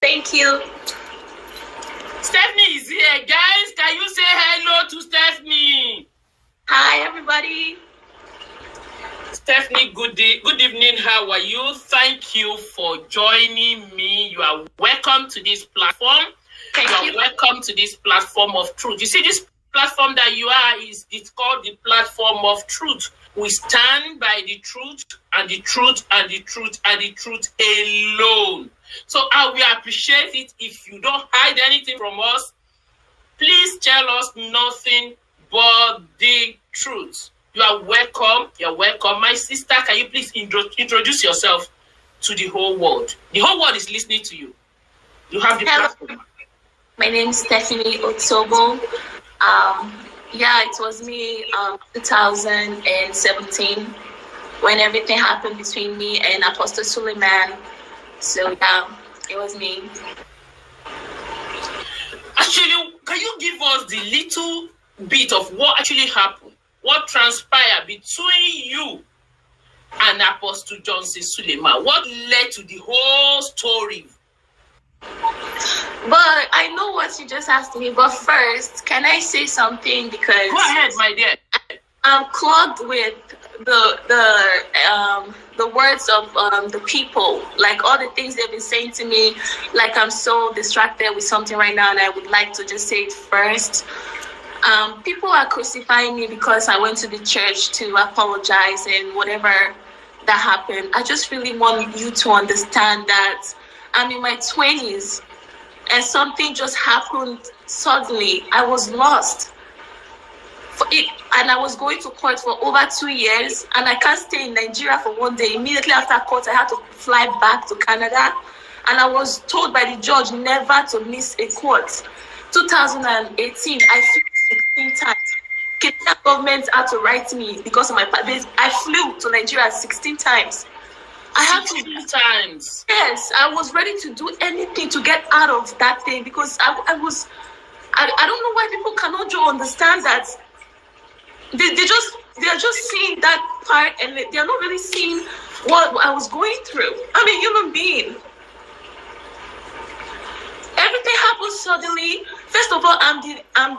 Thank you. Stephanie is here. Guys, can you say hello to Stephanie? Hi, everybody. Stephanie, good evening. How are you? Thank you for joining me. You are welcome to this platform. Thank you. You are welcome to this platform of truth. You see, this platform that you are it's called the platform of truth. We stand by the truth and the truth and the truth and the truth alone. So I will appreciate it if you don't hide anything from us. Please tell us nothing but the truth. You are welcome. You're welcome. My sister, can you please introduce yourself to the whole world? The whole world is listening to you. You have the platform. My name is Stephanie Otobo. It was me 2017 when everything happened between me and Apostle Suleiman. So yeah, it was me. Actually, can you give us the little bit of what actually happened? What transpired between you and Apostle Johnson Suleiman? What led to the whole story? But I know what you just asked me. But first, can I say something? Because go ahead, my dear. I'm clogged with the words of the people, like all the things they've been saying to me. Like I'm so distracted with something right now, and I would like to just say it first. People are crucifying me because I went to the church to apologize and whatever that happened. I just really want you to understand that I'm in my 20s and something just happened suddenly. I was lost. And I was going to court for over 2 years, and I can't stay in Nigeria for one day. Immediately after court, I had to fly back to Canada, and I was told by the judge never to miss a court. 2018, I flew 16 times. Kenya government had to write me because of my papers. I flew to Nigeria 16 times. I had 16 times. Yes, I was ready to do anything to get out of that thing because I don't know why people cannot understand that. They're just seeing that part, and they're not really seeing what I was going through. I'm a human being. Everything happened suddenly. First of all, I'm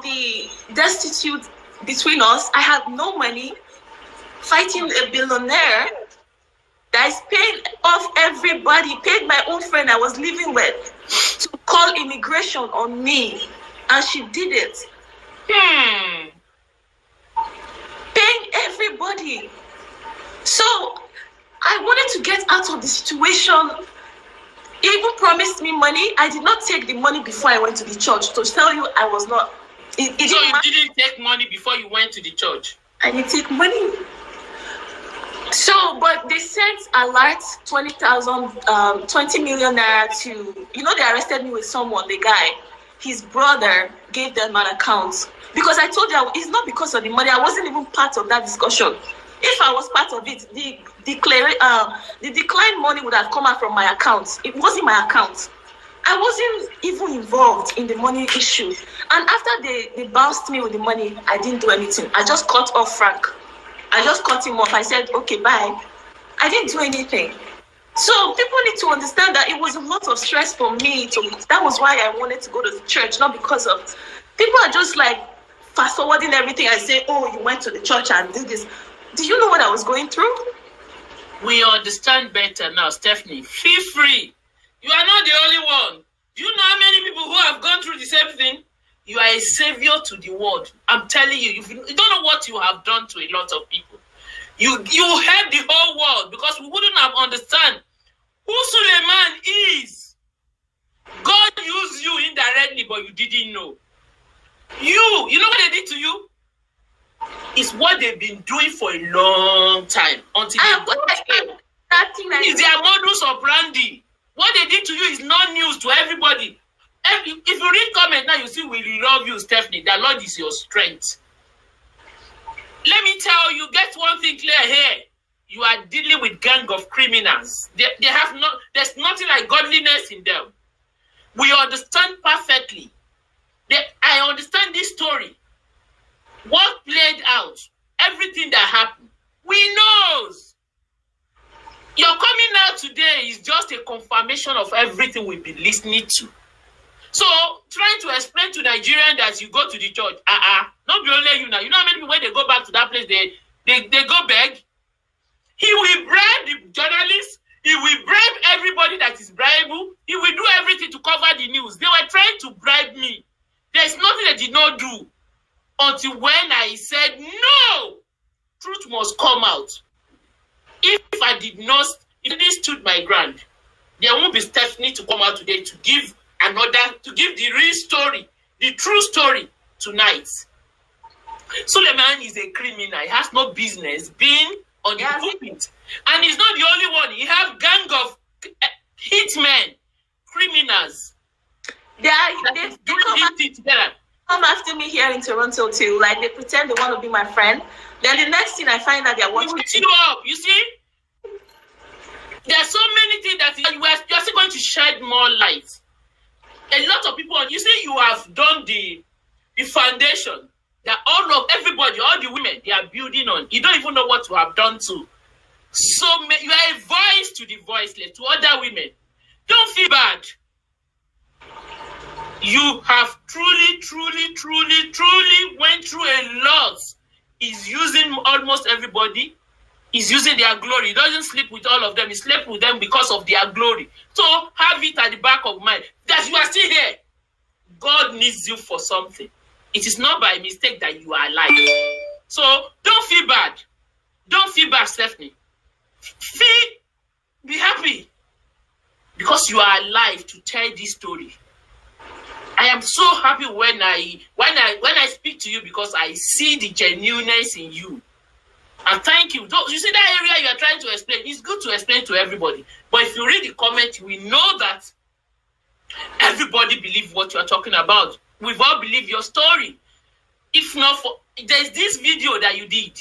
the destitute between us. I have no money. Fighting a billionaire that is paying off everybody, paid my own friend I was living with to call immigration on me, and she did it. Paying everybody. So I wanted to get out of the situation. He even promised me money. I did not take the money before I went to the church. To tell you, I was not. So you didn't take money before you went to the church? I didn't take money. So, but they sent alert 20 million naira to, they arrested me with someone, the guy. His brother gave them an account. Because I told you, it's not because of the money. I wasn't even part of that discussion. If I was part of it, the declined money would have come out from my account. It wasn't my account. I wasn't even involved in the money issue. And after they bounced me with the money, I didn't do anything. I just cut off Frank. I just cut him off. I said, okay, bye. I didn't do anything. So people need to understand that it was a lot of stress for me. That was why I wanted to go to the church, not because of... People are just like fast forwarding everything. I say, oh, you went to the church and did this. Do you know what I was going through? We understand better now, Stephanie. Feel free. You are not the only one. Do you know how many people who have gone through the same thing? You are a savior to the world. I'm telling you, you don't know what you have done to a lot of people. You help the whole world because we wouldn't have understand who Suleiman is. God used you indirectly, but you didn't know. You know what they did to you? It's what they've been doing for a long time until they got it's their modus operandi. What they did to you is not news to everybody. If you read comment now, you see, we love you, Stephanie. The Lord is your strength. Let me tell you, get one thing clear here. You are dealing with gang of criminals. They have there's nothing like godliness in them. We understand perfectly. I understand this story. What played out, everything that happened, we knows. Your coming out today is just a confirmation of everything we've been listening to. So, trying to explain to Nigerians that you go to the church, not be only you now. You know how many people, when they go back to that place, they go beg? He will bribe the journalists. He will bribe everybody that is bribeable. He will do everything to cover the news. They were trying to bribe me. There's nothing they did not do until when I said, no, truth must come out. If I didn't stood my ground, there won't be Stephanie to come out today to give the real story, the true story tonight. Suleiman is a criminal. He has no business being on the pulpit. And he's not the only one. He have gang of hitmen, criminals. They come after me here in Toronto too. Like, they pretend they want to be my friend. Then the next thing I find out they're watching. You see? There are so many things that you are still going to shed more light. A lot of people, you see, you have done the foundation that everybody, all the women, they are building on. You don't even know what you have done to. So you are a voice to the voiceless, to other women. Don't feel bad. You have truly went through a lot. He's using almost everybody. He's using their glory. He doesn't sleep with all of them. He slept with them because of their glory. So have it at the back of mind that you are still here. God needs you for something. It is not by mistake that you are alive. So don't feel bad. Don't feel bad, Stephanie. Be happy because you are alive to tell this story. I am so happy when I speak to you because I see the genuineness in you. And thank you. You see that area you are trying to explain? It's good to explain to everybody. But if you read the comment, we know that everybody believes what you are talking about. We've all believed your story. If not for, there's this video that you did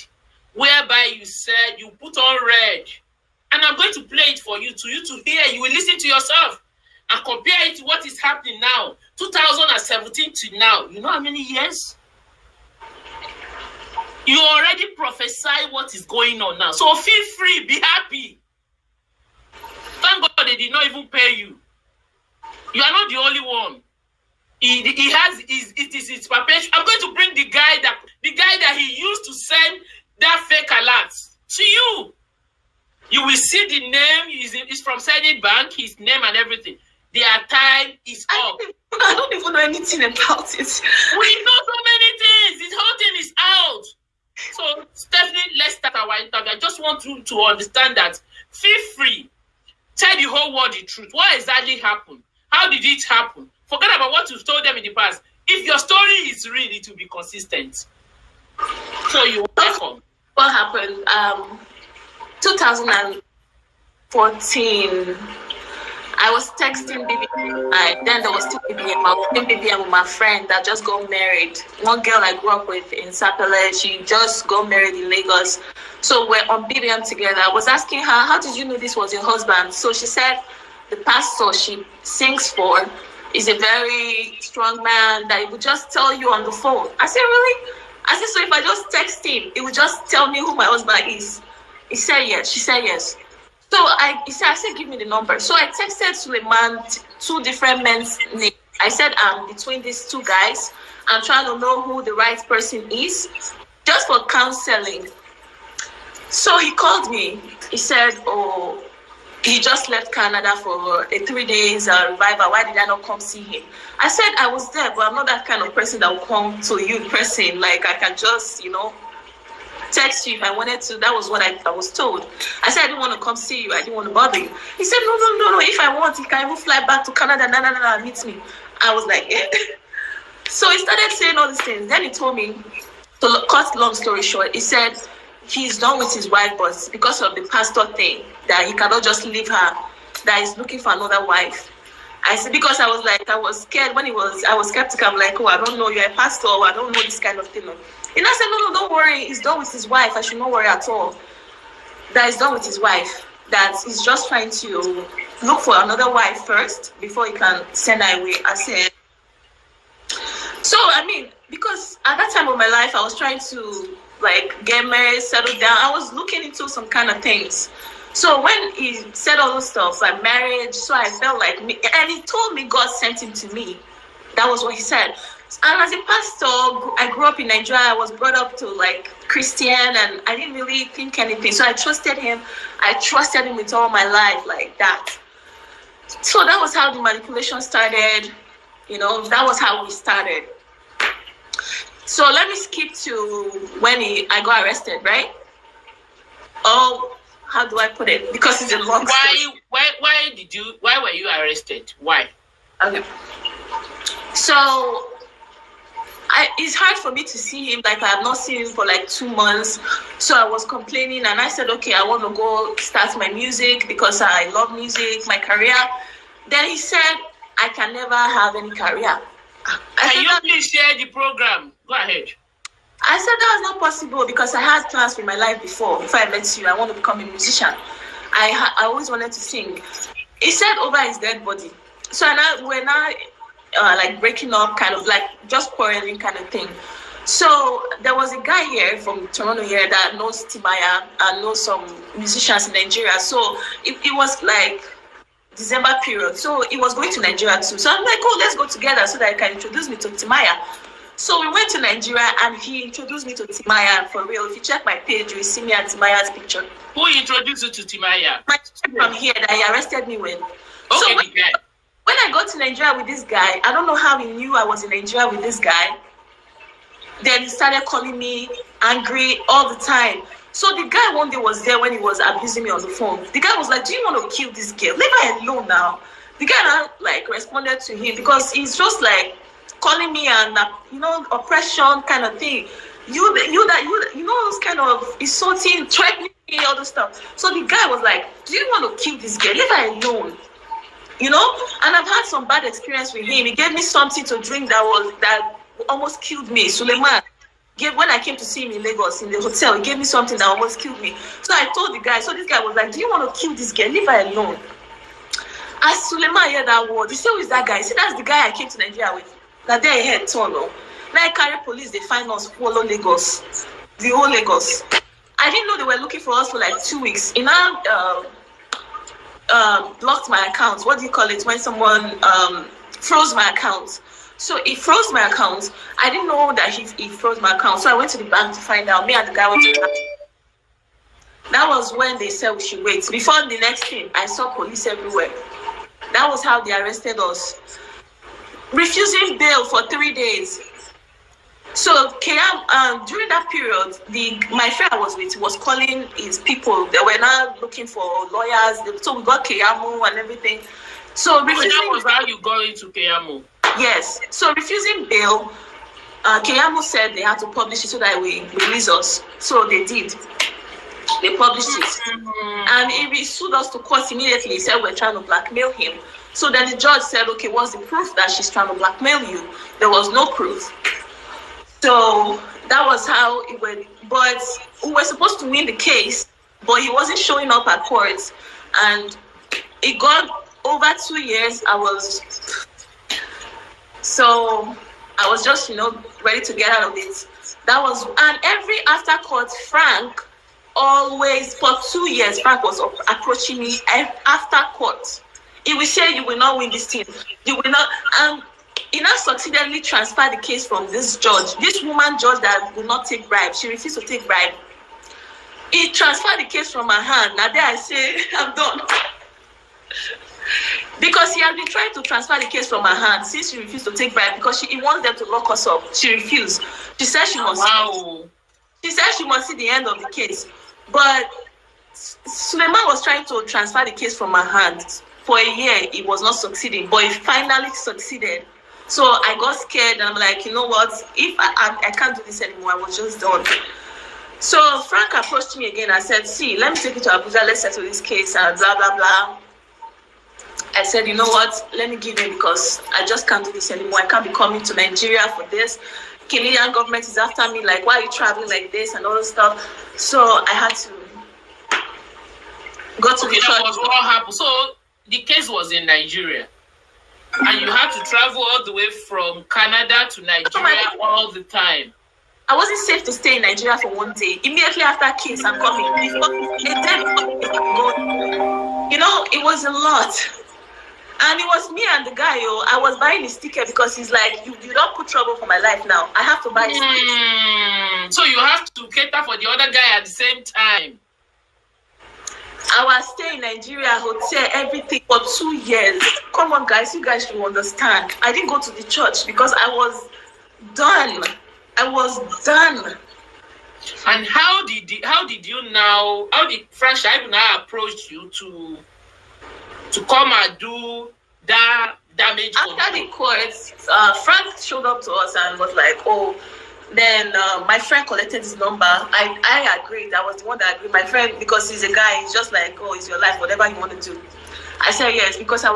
whereby you said you put on red. And I'm going to play it for you to hear. You will listen to yourself and compare it to what is happening now. 2017 to now. You know how many years? You already prophesy what is going on now. So feel free, be happy. Thank God they did not even pay you. You are not the only one. It is his perpetual. I'm going to bring the guy that he used to send that fake alert to you. You will see the name. He's from Senate Bank, his name and everything. Their time is up. I don't even know anything about it. We know so many things. This whole thing is out. So, Stephanie, let's start our interview. I just want you to understand that. Feel free. Tell the whole world the truth. What exactly happened? How did it happen? Forget about what you've told them in the past. If your story is real, it will be consistent. So, you're welcome. What happened? 2014. I was texting BBM. Then there was still BBM. I was doing BBM with my friend that just got married. One girl I grew up with in Sapele, she just got married in Lagos. So we're on BBM together. I was asking her, how did you know this was your husband? So she said, the pastor she sings for is a very strong man that he would just tell you on the phone. I said, really? I said, so if I just text him, he would just tell me who my husband is. He said yes. She said yes. So I said, give me the number. So I texted Suleiman 2 different men's names. I said, between these 2 guys, I'm trying to know who the right person is, just for counseling. So he called me. He said, oh, he just left Canada for a 3 days revival. Why did I not come see him? I said, I was there, but I'm not that kind of person that will come to you in person. Like, I can just, text you if I wanted to. That was what I was told. I said I didn't want to come see you. I didn't want to bother you. He said, no. If I want, he can even fly back to Canada. No, meet me. I was like, eh. So he started saying all these things. Then he told me, to cut long story short, he said he's done with his wife, but because of the pastor thing, that he cannot just leave her, that he's looking for another wife. I said, because I was scared when I was skeptical. I'm like, oh, I don't know, you're a pastor, or I don't know this kind of thing. And I said, no, don't worry, he's done with his wife. I should not worry at all. That he's done with his wife. That he's just trying to look for another wife first before he can send her away. I said, so, because at that time of my life, I was trying to, get married, settle down. I was looking into some kind of things. So when he said all those stuff, like marriage, so I felt like me, and he told me God sent him to me. That was what he said. And as a pastor, I grew up in Nigeria. I was brought up to like Christian, and I didn't really think anything. So I trusted him. I trusted him with all my life, like that. So that was how the manipulation started. You know, that was how we started. So let me skip to when I got arrested, right? Oh, how do I put it? Because it's a long story. Why were you arrested? Why? Okay. So it's hard for me to see him. Like I have not seen him for like 2 months. So I was complaining, and I said, okay, I want to go start my music because I love music, my career. Then he said, I can never have any career. Can you please share the program? Go ahead. I said that was not possible because I had plans for my life before I met you. I want to become a musician. I always wanted to sing. He said over his dead body. So we're now like breaking up, kind of like just quarreling kind of thing. So there was a guy here from Toronto here that knows Timaya and knows some musicians in Nigeria. So it was like December period. So he was going to Nigeria too. So I'm like, oh, let's go together so that he can introduce me to Timaya. So we went to Nigeria and he introduced me to Timaya. For real, if you check my page, you will see me and Timaya's picture. Who introduced you to Timaya? My friend from here that he arrested me with. Okay, so when I got to Nigeria with this guy, I don't know how he knew I was in Nigeria with this guy. Then he started calling me angry all the time. So the guy one day was there when he was abusing me on the phone. The guy was like, do you want to kill this girl? Leave her alone now. The guy now like responded to him because he's just like calling me and oppression kind of thing. You know those kind of insulting, threatening me, all this stuff. So the guy was like, do you want to kill this girl? Leave her alone. And I've had some bad experience with him. He gave me something to drink that almost killed me. Suleiman when I came to see him in Lagos in the hotel, he gave me something that almost killed me. So I told the guy. So this guy was like, do you want to kill this girl? Leave her alone. As Suleiman heard that word, he said, who is that guy? He said, that's the guy I came to Nigeria with. That day I had tunnel. Now I carry police, they find us follow Lagos. The whole Lagos. I didn't know they were looking for us for like 2 weeks. He now blocked my account. What do you call it? When someone froze my account. So he froze my account. I didn't know that he froze my account. So I went to the bank to find out. Me and the guy went to the bank. That was when they said we should wait. Before the next thing, I saw police everywhere. That was how they arrested us. Refusing bail for 3 days. So during that period, my friend I was with was calling his people. They were now looking for lawyers. So we got Keyamu and everything. So refusing that was how you got into Keyamu. Yes. So refusing bail, Keyamu said they had to publish it so that we release us. So they did. They published it. And he sued us to court immediately. He said we're trying to blackmail him. So then the judge said, okay, what's the proof that she's trying to blackmail you? There was no proof. So that was how it went. But we were supposed to win the case, but he wasn't showing up at court. And it got over 2 years. So I was just, ready to get out of it. And every after court, Frank always, for 2 years, Frank was approaching me after court. He will say, you will not win this thing. You will not. And he now succeedingly transferred the case from this woman judge that would not take bribe. She refused to take bribe. He transferred the case from her hand. Now there I say, I'm done. Because he had been trying to transfer the case from her hand since she refused to take bribe because he wants them to lock us up. She refused. She said she must. Wow. She said she must see the end of the case. But Suleiman was trying to transfer the case from her hand. For a year, it was not succeeding, but it finally succeeded. So I got scared and I'm like, you know what? If I can't do this anymore, I was just done. So Frank approached me again. I said, see, let me take you to Abuja. Let's settle this case and blah, blah, blah. I said, you know what? Let me give in because I just can't do this anymore. I can't be coming to Nigeria for this. Kenyan government is after me. Like, why are you traveling like this and all this stuff? So I had to go to the church. That was what happened. So the case was in Nigeria. And you had to travel all the way from Canada to Nigeria all the time. I wasn't safe to stay in Nigeria for one day. Immediately after Kings, I'm coming. A day before Kings, I'm going. You know, it was a lot. And it was me and the guy, I was buying his ticket because he's like, you don't put trouble for my life now. I have to buy his ticket. So you have to cater for the other guy at the same time. I was staying in Nigeria, hotel, everything for 2 years. Come on, guys, you guys should understand. I didn't go to the church because I was done. And how did Frank Shaibu now approach you to come and do that damage? After the court, Frank showed up to us and was like, oh, then my friend collected his number. I agreed. I was the one that agreed. My friend, because he's a guy, he's just like, oh, it's your life, whatever you want to do. I said yes, because I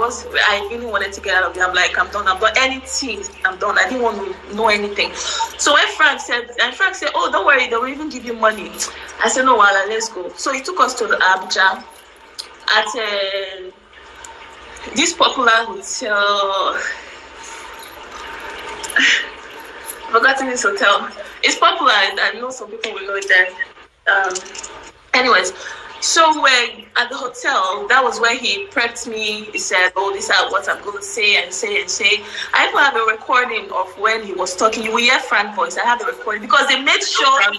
really wanted to get out of there. I'm like, I'm done. I've done anything. I'm done. I didn't want to know anything. So when Frank said, oh, don't worry, they will even give you money. I said, no, Wala, let's go. So he took us to the Abuja at this popular hotel. I've forgotten this hotel. It's popular. I know some people will know it there. Anyways, so we're at the hotel. That was where he prepped me. He said, oh, these are what I'm going to say and say and say. I even have a recording of when he was talking. You will hear Frank voice. I have the recording because they made sure I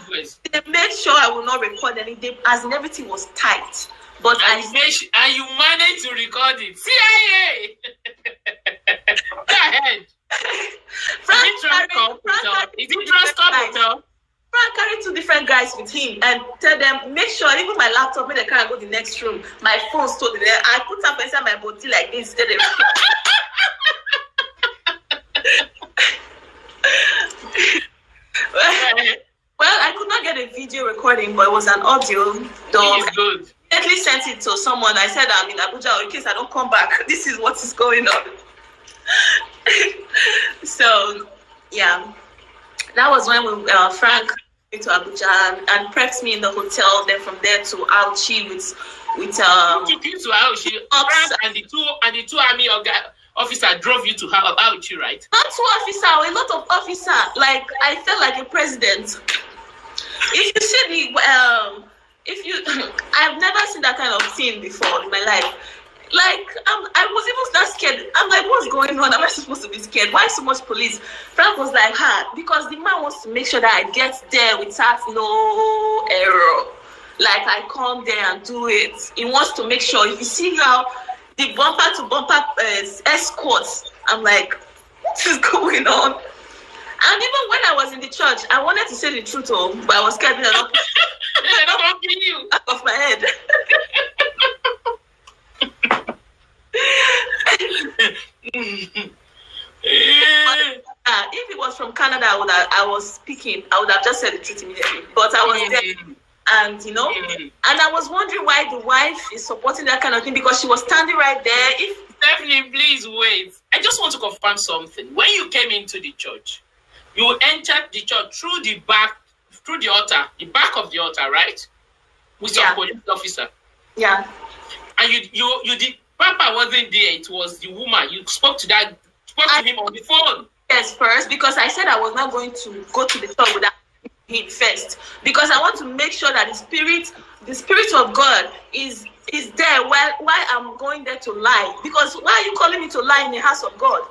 will not record anything, as in everything was tight. But and you managed to record it. CIA! Go ahead. Frank carried 2 different guys with him and tell them, make sure even my laptop, when they can't go to the next room, my phone stood there. I put up inside my body like this. Well, I could not get a video recording, but it was an audio. It's good. I immediately sent it to someone. I said, I'm in Abuja, in case I don't come back. This is what is going on. So, yeah, that was when Frank came to Abuja and prepped me in the hotel. Then from there to Auchi with took you to Auchi, and the two army officers drove you to Auchi, right? Not 2 officers, a lot of officers. Like I felt like a president. If you see I've never seen that kind of scene before in my life. Like, I was even that scared. I'm like, what's going on? Am I supposed to be scared? Why so much police? Frank was like, because the man wants to make sure that I get there without no error. Like, I come there and do it. He wants to make sure. If you see how the bumper-to-bumper escorts, I'm like, what is going on? And even when I was in the church, I wanted to say the truth, but I was scared that they're not kill you out of my head. If it was from Canada, I was speaking. I would have just said the truth immediately. But I was there, and and I was wondering why the wife is supporting that kind of thing, because she was standing right there. Stephanie, please wait. I just want to confirm something. When you came into the church, you entered the church through the back of the altar, right? With some police officer. Yeah. And you did. Papa wasn't there. It was the woman. You spoke to him on the phone. Yes, first, because I said I was not going to go to the church without him first, because I want to make sure that the spirit of God is there while I'm going there to lie. Because why are you calling me to lie in the house of God?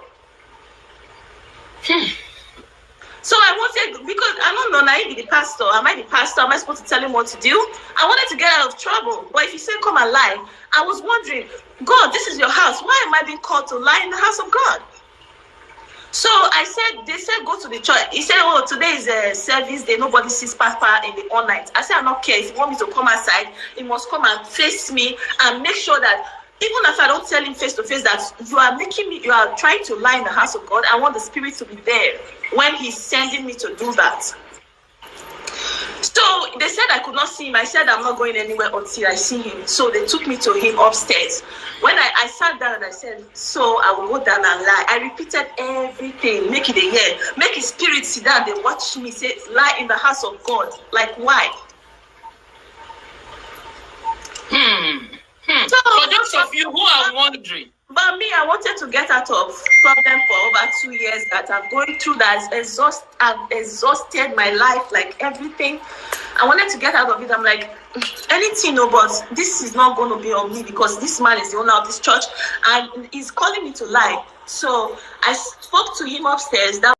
So I wanted, because I don't know, now I be the pastor. Am I the pastor? Am I supposed to tell him what to do? I wanted to get out of trouble. But if you say come and lie, I was wondering, God, this is your house. Why am I being called to lie in the house of God? So they said, go to the church. He said, oh, today is a service day. Nobody sees Papa in the all night. I said, I don't care. If you want me to come outside, he must come and face me and make sure that even if I don't tell him face to face that you are trying to lie in the house of God, I want the spirit to be there when he's sending me to do that. So they said I could not see him. I said I'm not going anywhere until I see him. So they took me to him upstairs. When I sat down and I said, so I will go down and lie. I repeated everything. Make it a year. Make his spirit sit down. They watch me say, lie in the house of God. Like, why? So, for those of you who are wondering. But me, I wanted to get out of problem for over 2 years that I'm going through that I've exhausted my life, like everything. I wanted to get out of it. I'm like, anything, no, but this is not going to be on me because this man is the owner of this church and he's calling me to lie. So I spoke to him upstairs. That